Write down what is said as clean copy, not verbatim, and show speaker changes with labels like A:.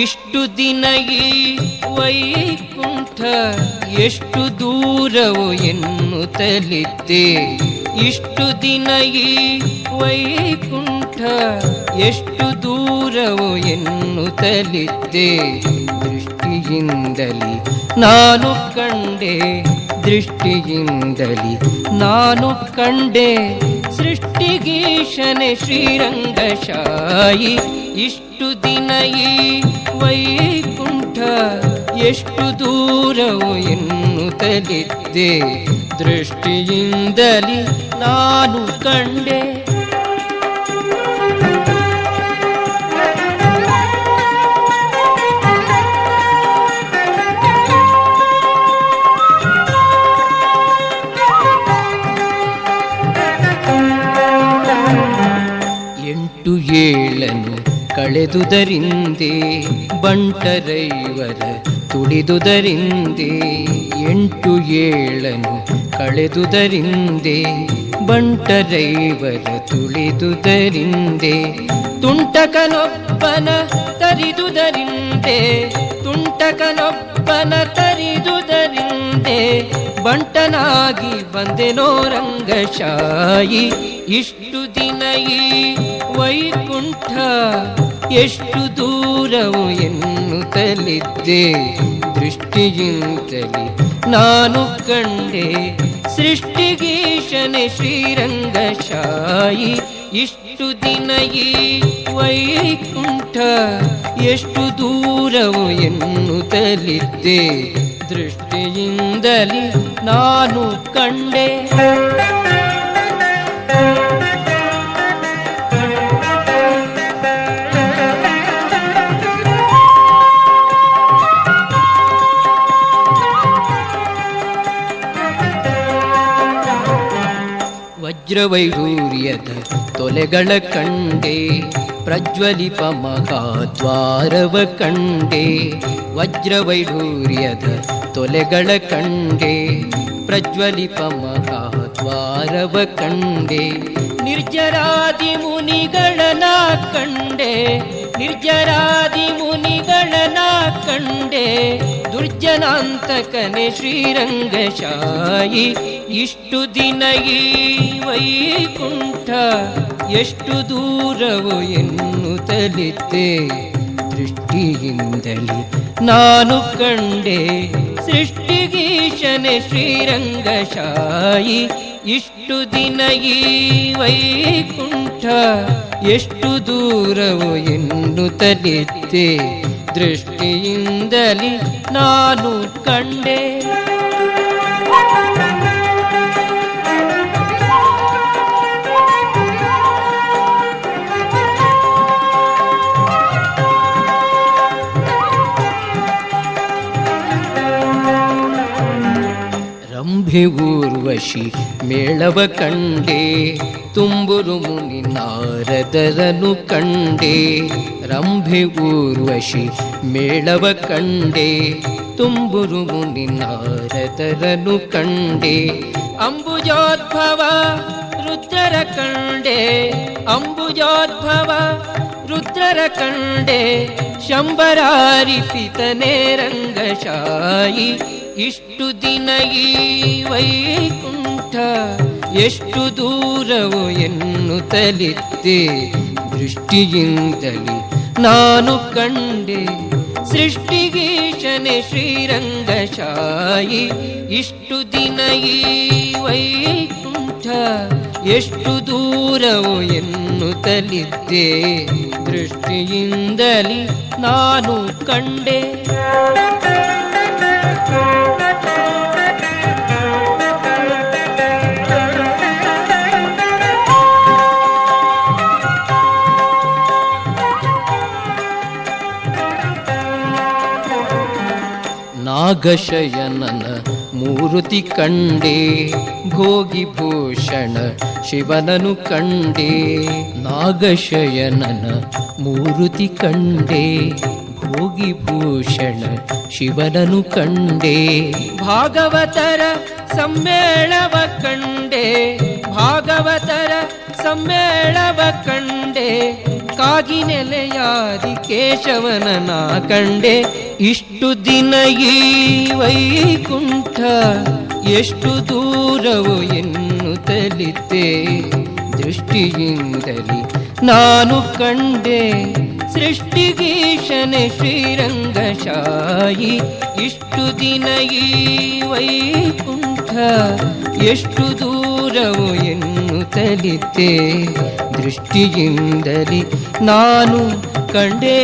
A: ಇಷ್ಟು ದಿನ ಈ ವೈಕುಂಠ ಎಷ್ಟು ದೂರವೋ ಎನ್ನುತ್ತಲಿದ್ದೆ. ಇಷ್ಟು ದಿನ ಈ ವೈಕುಂಠ ಎಷ್ಟು ದೂರವೋ ಎನ್ನುತ್ತಲಿದ್ದೆ. ದೃಷ್ಟಿಯಿಂದಲಿ ನಾನು ಕಂಡೆ, ದೃಷ್ಟಿಯಿಂದಲಿ ನಾನು ಕಂಡೆ, ಸೃಷ್ಟಿಗೀಶನೆ ಶ್ರೀರಂಗಶಾಯಿ. ಇಷ್ಟು ದಿನ ಈ ವೈಕುಂಠ ಎಷ್ಟು ದೂರವೋ ಎನ್ನುತ್ತಲಿದ್ದೆ. ದೃಷ್ಟಿಯಿಂದಲಿ ನಾನು ಕಂಡೆ. ಎಂಟು ಏಳನು ಕಳೆದುದರಿಂದೆ ಬಂಟರೈವರ ತುಳಿದುದರಿಂದೆ. ಎಂಟು ಏಳನು ಕಳೆದುದರಿಂದೆ ಬಂಟರೈವರ ತುಳಿದುದರಿಂದೆ. ತುಂಟಕನೊಬ್ಬನ ತರಿದುದರಿಂದೆ, ತುಂಟಕನೊಬ್ಬನ ತರಿದುದರಿಂದೆ. ಬಂಟನಾಗಿ ಬಂದೆನೋ ರಂಗಶಾಯಿ. ಇಷ್ಟು ದಿನ ಈ ವೈಕುಂಠ ಎಷ್ಟು ದೂರವೋ ಎನ್ನುತ್ತಲಿದ್ದೆ. ದೃಷ್ಟಿಯಿಂದಲಿ ನಾನು ಕಂಡೆ, ಸೃಷ್ಟಿಗೀಶನೆ ಶ್ರೀರಂಗಶಾಯಿ. ಇಷ್ಟು ದಿನ ಈ ವೈಕುಂಠ ಎಷ್ಟು ದೂರವೋ ಎನ್ನುತ್ತಲಿದ್ದೆ. ದೃಷ್ಟಿಯಿಂದಲಿ ನಾನು ಕಂಡೆ. ವಜ್ರವೈಢೂರ್ಯದ ತೊಲೆಗಳ ಕಂಡೆ, ಪ್ರಜ್ವಲಿಪ ಮಹಾದ್ವಾರವ ಕಂಡೆ. ವಜ್ರವೈಢೂರ್ಯದ ತೊಲೆಗಳ ಕಂಡೆ, ಪ್ರಜ್ವಲಿಪ ಮಹಾದ್ವಾರವ ಕಂಡೆ. ನಿರ್ಜರಾದಿ ಮುನಿಗಳನ ಕಂಡೆ, ನಿರ್ಜರಾದಿ ಮುನಿಗಳನ ಕಂಡೆ. ದುರ್ಜನಾಂತಕನೆ ಶ್ರೀರಂಗಶಾಯಿ. ಇಷ್ಟು ದಿನ ಈ ವೈಕುಂಠ ಎಷ್ಟು ದೂರವೋ ಎನ್ನುತ್ತಲಿದ್ದೆ. ದೃಷ್ಟಿಯಿಂದಲಿ ನಾನು ಕಂಡೆ, ಸೃಷ್ಟಿಗೀಶನೆ ಶ್ರೀರಂಗಶಾಯಿ. ಇಷ್ಟು ದಿನ ಈ ವೈಕುಂಠ ಎಷ್ಟು ದೂರವೋ ಎನ್ನುತ್ತಲಿದ್ದೆ. ದೃಷ್ಟಿಯಿಂದಲಿ ನಾನು ಕಂಡೆ. ರಂಭೆ ಊರ್ವಶಿ ಮೇಳವ ಕಂಡೆ, ತುಂಬುರು ಮುನಿ ನಾರದರನು ಕಂಡೆ. ರಂಭೆ ಊರ್ವಶಿ ಮೇಳವ ಕಂಡೆ, ತುಂಬುರು ಮುನಿ ನಾರದರನು ಕಂಡೆ. ಅಂಬುಜೋದ್ಭವ ರುದ್ರರ ಕಂಡೆ, ಅಂಬುಜೋದ್ಭವ ರುದ್ರರ ಕಂಡೆ. ಶಂಬರಾರಿಪಿತನೇ ರಂಗಶಾಯಿ. ಇಷ್ಟು ದಿನ ಈ ವೈಕುಂಠ ಎಷ್ಟು ದೂರವೋ ಎನ್ನುತ್ತಲಿದ್ದೆ. ದೃಷ್ಟಿಯಿಂದಲಿ ನಾನು ಕಂಡೆ, ಸೃಷ್ಟಿಗೀಶನೆ ಶ್ರೀರಂಗಶಾಯಿ. ಇಷ್ಟು ದಿನ ಈ ವೈಕುಂಠ ಎಷ್ಟು ದೂರವೋ ಎನ್ನುತ್ತಲಿದ್ದೆ. ದೃಷ್ಟಿಯಿಂದಲಿ ನಾನು ಕಂಡೆ. ನಾಗಶಯನನ ಮೂರುತಿ ಕಂಡೆ, ಭೋಗಿ ಭೂಷಣ ಶಿವನನು ಕಂಡೆ. ನಾಗಶಯನನ ಮೂರುತಿ ಕಂಡೆ, ಭೋಗಿ ಭೂಷಣ ಶಿವನನು ಕಂಡೆ. ಭಾಗವತರ ಸಮ್ಮೇಳವ ಕಂಡೆ, ಭಾಗ ಭಾಗವತರ ಸಮ್ಮೇಳವ ಕಂಡೆ, ಕಾಗಿ ನೆಲೆಯಾದಿ ಕೇಶವನ ನಾ ಕಂಡೆ. ಇಷ್ಟು ದಿನ ಈ ವೈಕುಂಠ ಎಷ್ಟು ದೂರವು ಎನ್ನುತ್ತಲಿದ್ದೆ, ದೃಷ್ಟಿಯಿಂದಲಿ ನಾನು ಕಂಡೆ ಸೃಷ್ಟಿಗೀಶನೆ ಶ್ರೀರಂಗಶಾಯಿ. ಇಷ್ಟು ದಿನ ಈ ವೈಕುಂಠ ಎಷ್ಟು ದೂರವು ಎನ್ನುತ್ತಲಿದ್ದೆ, ದೃಷ್ಟಿಯಿಂದಲಿ ನಾನು ಕಂಡೇ.